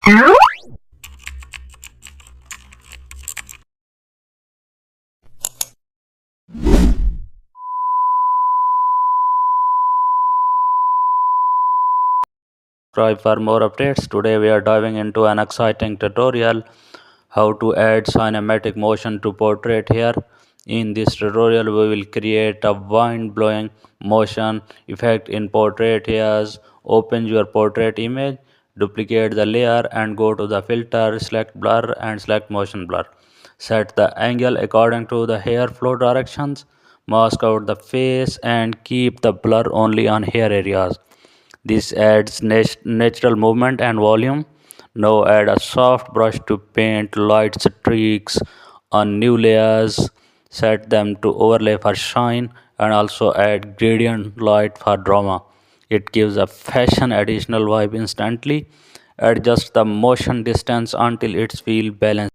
Subscribe for more updates. Today we are diving into an exciting tutorial how to add cinematic motion to portrait here. In this tutorial we will create a mind-blowing motion effect in portrait here. Open your portrait image, duplicate the layer and go to the filter, select blur and select motion blur. Set the angle according to the hair flow directions. Mask out the face and keep the blur only on hair areas. This adds natural movement and volume. Now add a soft brush to paint light streaks on new layers. Set them to overlay for shine and also add gradient light for drama. It gives a fashion additional vibe instantly. Adjust the motion distance until it's feel balanced.